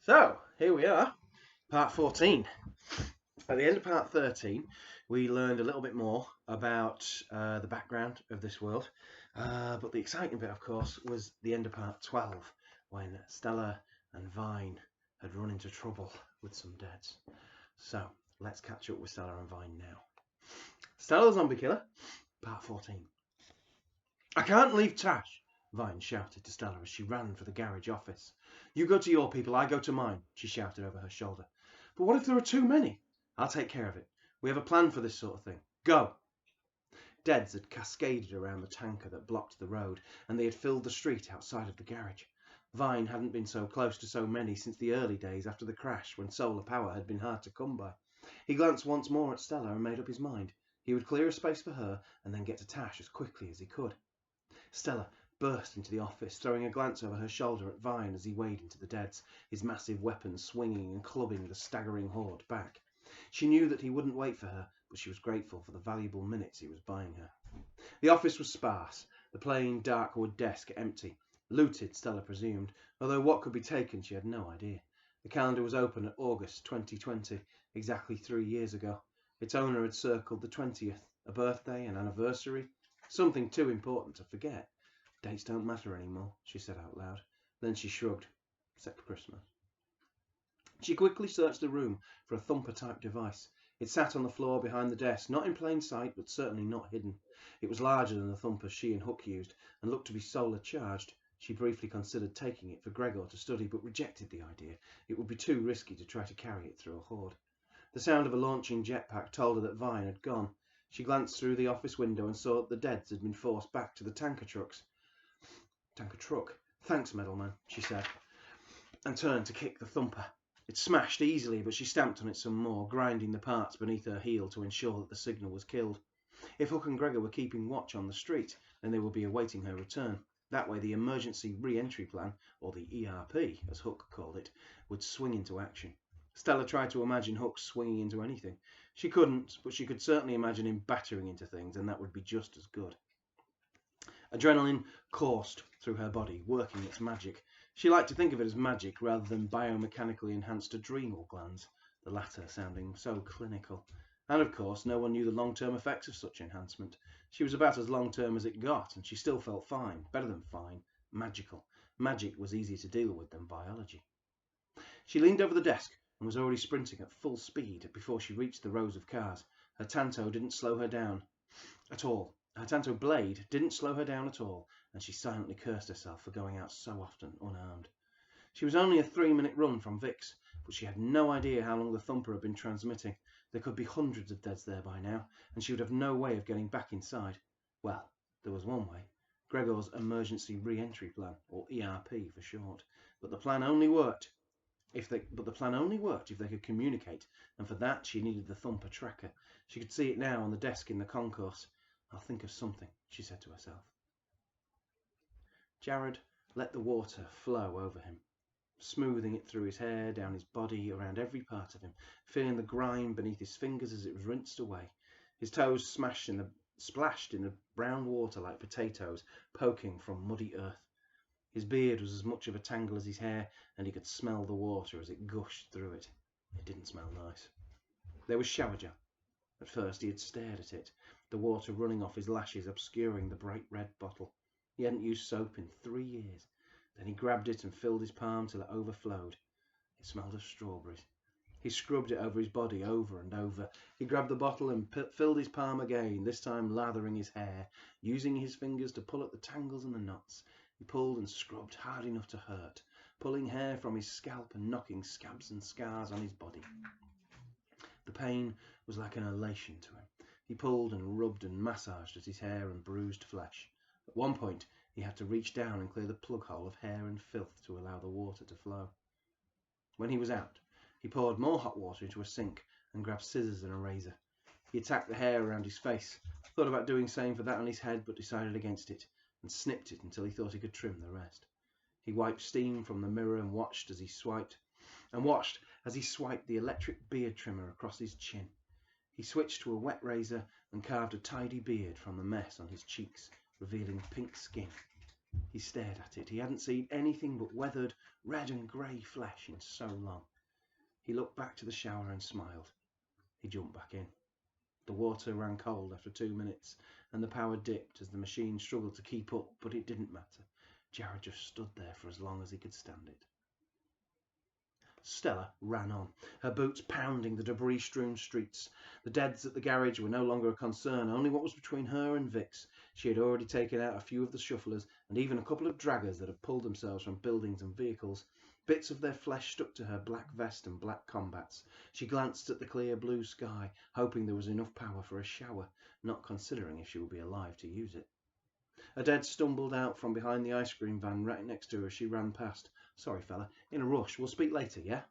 So, here we are, part 14. At the end of part 13, we learned a little bit more about the background of this world. But the exciting bit, of course, was the end of part 12, when Stella and Vine had run into trouble with some deads. So, let's catch up with Stella and Vine now. Stella the Zombie Killer, part 14. I can't leave Tash, Vine shouted to Stella as she ran for the garage office. You go to your people, I go to mine, she shouted over her shoulder. But what if there are too many? I'll take care of it. We have a plan for this sort of thing. Go! Deads had cascaded around the tanker that blocked the road, and they had filled the street outside of the garage. Vine hadn't been so close to so many since the early days after the crash, when solar power had been hard to come by. He glanced once more at Stella and made up his mind. He would clear a space for her and then get to Tash as quickly as he could. Stella burst into the office, throwing a glance over her shoulder at Vine as he waded into the deads, his massive weapons swinging and clubbing the staggering horde back. She knew that he wouldn't wait for her, but she was grateful for the valuable minutes he was buying her. The office was sparse, the plain, dark wood desk empty. Looted, Stella presumed, although what could be taken she had no idea. The calendar was open at August 2020, exactly 3 years ago. Its owner had circled the 20th, a birthday, an anniversary, something too important to forget. Dates don't matter anymore, she said out loud. Then she shrugged, except Christmas. She quickly searched the room for a thumper-type device. It sat on the floor behind the desk, not in plain sight, but certainly not hidden. It was larger than the thumpers she and Hook used, and looked to be solar-charged. She briefly considered taking it for Gregor to study, but rejected the idea. It would be too risky to try to carry it through a horde. The sound of a launching jetpack told her that Vine had gone. She glanced through the office window and saw that the deads had been forced back to the tanker trucks. Tanker truck. Thanks, Meadowman, she said, and turned to kick the thumper. It smashed easily, but she stamped on it some more, grinding the parts beneath her heel to ensure that the signal was killed. If Hook and Gregor were keeping watch on the street, then they would be awaiting her return. That way the emergency re-entry plan, or the ERP, as Hook called it, would swing into action. Stella tried to imagine Hook swinging into anything. She couldn't, but she could certainly imagine him battering into things, and that would be just as good. Adrenaline coursed through her body, working its magic. She liked to think of it as magic rather than biomechanically enhanced adrenal glands, the latter sounding so clinical. And of course, no one knew the long-term effects of such enhancement. She was about as long-term as it got, and she still felt fine, better than fine, magical. Magic was easier to deal with than biology. She leaned over the desk and was already sprinting at full speed before she reached the rows of cars. Her Tanto didn't slow her down at all. Her Tanto blade didn't slow her down at all, and she silently cursed herself for going out so often unarmed. She was only a 3-minute run from Vic's, but she had no idea how long the thumper had been transmitting. There could be hundreds of deads there by now, and she would have no way of getting back inside. Well, there was one way. Gregor's Emergency Re-Entry Plan, or ERP for short. But the plan only worked if they could communicate, and for that she needed the thumper tracker. She could see it now on the desk in the concourse. I'll think of something, she said to herself. Jared let the water flow over him, smoothing it through his hair, down his body, around every part of him, feeling the grime beneath his fingers as it was rinsed away. His toes splashed in the brown water like potatoes poking from muddy earth. His beard was as much of a tangle as his hair, and he could smell the water as it gushed through it. It didn't smell nice. There was shower gel. At first he had stared at it, the water running off his lashes, obscuring the bright red bottle. He hadn't used soap in 3 years. Then he grabbed it and filled his palm till it overflowed. It smelled of strawberries. He scrubbed it over his body over and over. He grabbed the bottle and filled his palm again, this time lathering his hair, using his fingers to pull at the tangles and the knots. He pulled and scrubbed hard enough to hurt, pulling hair from his scalp and knocking scabs and scars on his body. The pain was like an elation to him. He pulled and rubbed and massaged at his hair and bruised flesh. At one point, he had to reach down and clear the plug hole of hair and filth to allow the water to flow. When he was out, he poured more hot water into a sink and grabbed scissors and a razor. He attacked the hair around his face, thought about doing the same for that on his head, but decided against it, and snipped it until he thought he could trim the rest. He wiped steam from the mirror and watched as he swiped the electric beard trimmer across his chin. He switched to a wet razor and carved a tidy beard from the mess on his cheeks, revealing pink skin. He stared at it. He hadn't seen anything but weathered, red and grey flesh in so long. He looked back to the shower and smiled. He jumped back in. The water ran cold after 2 minutes, and the power dipped as the machine struggled to keep up, but it didn't matter. Jared just stood there for as long as he could stand it. Stella ran on, her boots pounding the debris-strewn streets. The deads at the garage were no longer a concern, only what was between her and Vix. She had already taken out a few of the shufflers, and even a couple of draggers that had pulled themselves from buildings and vehicles. Bits of their flesh stuck to her black vest and black combats. She glanced at the clear blue sky, hoping there was enough power for a shower, not considering if she would be alive to use it. A dead stumbled out from behind the ice cream van right next to her as she ran past. "Sorry, fella. In a rush. We'll speak later, yeah?"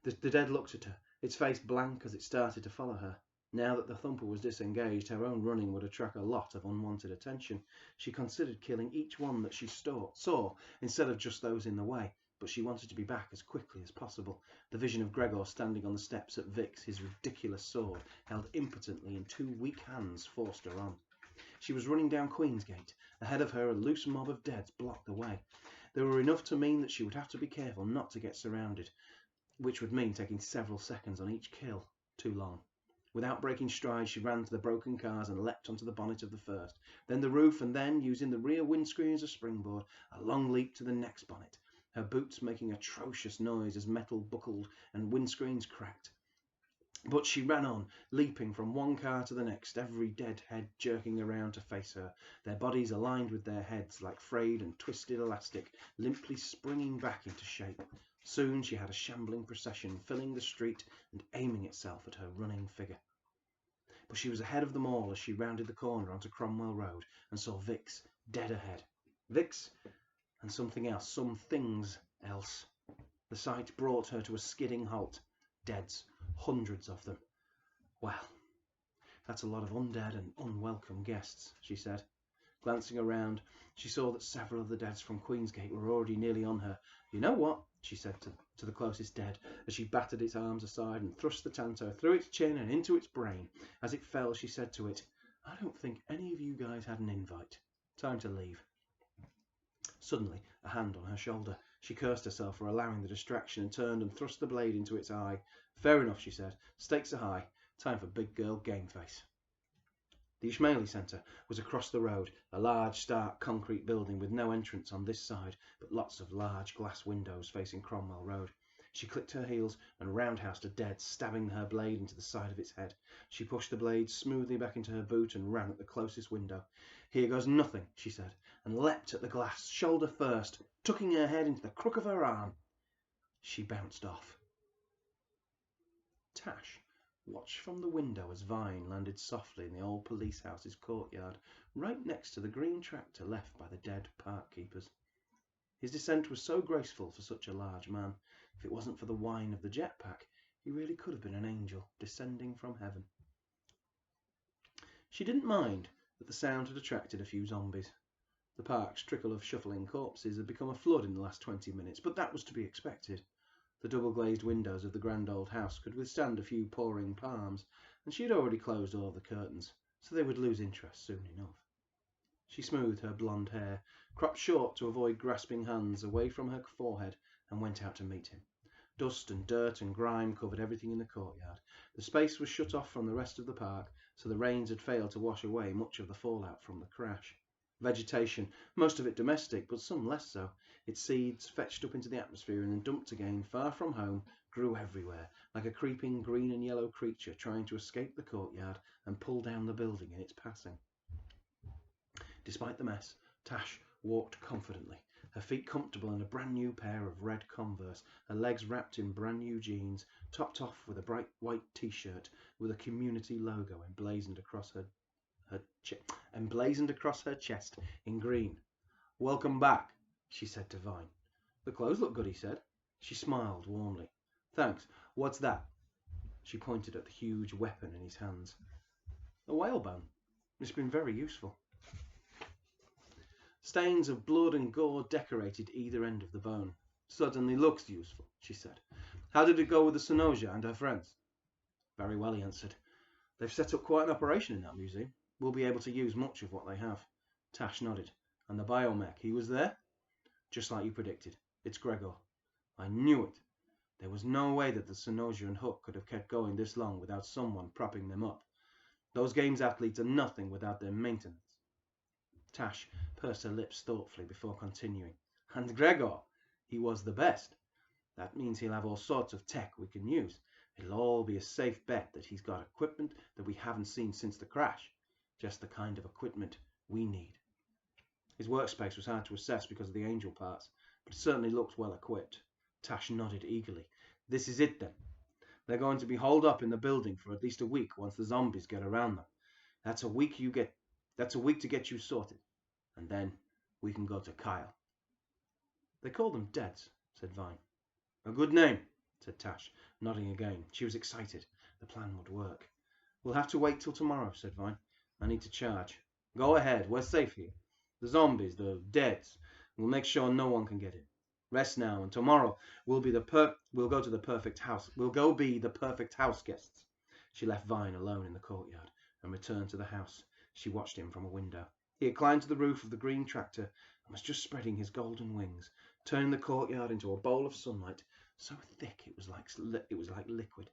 The dead looked at her, its face blank as it started to follow her. Now that the thumper was disengaged, her own running would attract a lot of unwanted attention. She considered killing each one that she saw, instead of just those in the way, but she wanted to be back as quickly as possible. The vision of Gregor standing on the steps at Vix, his ridiculous sword held impotently in 2 weak hands, forced her on. She was running down Queensgate. Ahead of her, a loose mob of deads blocked the way. There were enough to mean that she would have to be careful not to get surrounded, which would mean taking several seconds on each kill. Too long. Without breaking stride, she ran to the broken cars and leapt onto the bonnet of the first, then the roof, and then, using the rear windscreen as a springboard, a long leap to the next bonnet, her boots making atrocious noise as metal buckled and windscreens cracked. But she ran on, leaping from one car to the next, every dead head jerking around to face her, their bodies aligned with their heads like frayed and twisted elastic, limply springing back into shape. Soon she had a shambling procession filling the street and aiming itself at her running figure. But she was ahead of them all as she rounded the corner onto Cromwell Road and saw Vix dead ahead. Vix and something else, some things else. The sight brought her to a skidding halt. Deads. Hundreds of them. "Well, that's a lot of undead and unwelcome guests," she said. Glancing around, she saw that several of the deads from Queensgate were already nearly on her. "You know what?" she said to the closest dead, as she battered its arms aside and thrust the tanto through its chin and into its brain. As it fell, she said to it, "I don't think any of you guys had an invite. Time to leave." Suddenly, a hand on her shoulder. She cursed herself for allowing the distraction and turned and thrust the blade into its eye. "Fair enough," she said. "Stakes are high. Time for big girl game face." The Ishmaeli Centre was across the road, a large, stark concrete building with no entrance on this side, but lots of large glass windows facing Cromwell Road. She clicked her heels and roundhoused a dead, stabbing her blade into the side of its head. She pushed the blade smoothly back into her boot and ran at the closest window. "Here goes nothing," she said, and leapt at the glass, shoulder first, tucking her head into the crook of her arm. She bounced off. Tash watched from the window as Vine landed softly in the old police house's courtyard, right next to the green tractor left by the dead park keepers. His descent was so graceful for such a large man. If it wasn't for the whine of the jetpack, he really could have been an angel descending from heaven. She didn't mind that the sound had attracted a few zombies. The park's trickle of shuffling corpses had become a flood in the last 20 minutes, but that was to be expected. The double-glazed windows of the grand old house could withstand a few pouring palms, and she had already closed all the curtains, so they would lose interest soon enough. She smoothed her blonde hair, cropped short to avoid grasping hands, away from her forehead, and went out to meet him. Dust and dirt and grime covered everything in the courtyard. The space was shut off from the rest of the park, so the rains had failed to wash away much of the fallout from the crash. Vegetation, most of it domestic, but some less so, its seeds fetched up into the atmosphere and then dumped again far from home, grew everywhere, like a creeping green and yellow creature trying to escape the courtyard and pull down the building in its passing. Despite the mess, Tash walked confidently, her feet comfortable in a brand new pair of red Converse, her legs wrapped in brand new jeans, topped off with a bright white t-shirt with a community logo emblazoned across her chest in green. "Welcome back," she said to Vine. "The clothes look good," he said. She smiled warmly. "Thanks. What's that?" She pointed at the huge weapon in his hands. "A whalebone. It's been very useful." Stains of blood and gore decorated either end of the bone. "Certainly looks useful," she said. "How did it go with the Sonoja and her friends?" "Very well," he answered. "They've set up quite an operation in that museum. We'll be able to use much of what they have." Tash nodded. And the biomech, he was there? Just like you predicted. It's Gregor. I knew it. There was no way that the Synosia and Hook could have kept going this long without someone propping them up. Those games athletes are nothing without their maintenance. Tash pursed her lips thoughtfully before continuing. And Gregor, he was the best. That means he'll have all sorts of tech we can use. It'll all be a safe bet that he's got equipment that we haven't seen since the crash. Just the kind of equipment we need. His workspace was hard to assess because of the angel parts, but it certainly looked well equipped. Tash nodded eagerly. This is it then. They're going to be holed up in the building for at least a week once the zombies get around them. That's a week to get you sorted. And then we can go to Kyle. They call them Deads, said Vine. A good name, said Tash, nodding again. She was excited. The plan would work. We'll have to wait till tomorrow, said Vine. I need to charge. Go ahead, we're safe here. The zombies, the Deads, we'll make sure no one can get in. Rest now, and tomorrow we'll go to the perfect house. We'll go be the perfect house guests. She left Vine alone in the courtyard and returned to the house. She watched him from a window. He had climbed to the roof of the green tractor and was just spreading his golden wings, turning the courtyard into a bowl of sunlight so thick it was like liquid,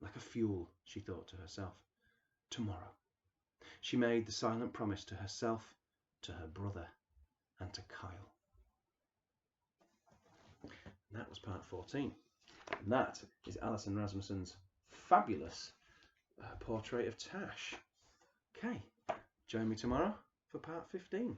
like a fuel, she thought to herself. Tomorrow. She made the silent promise to herself, to her brother, and to Kyle. And that was part 14. And that is Alison Rasmussen's fabulous portrait of Tash. Okay, join me tomorrow for part 15.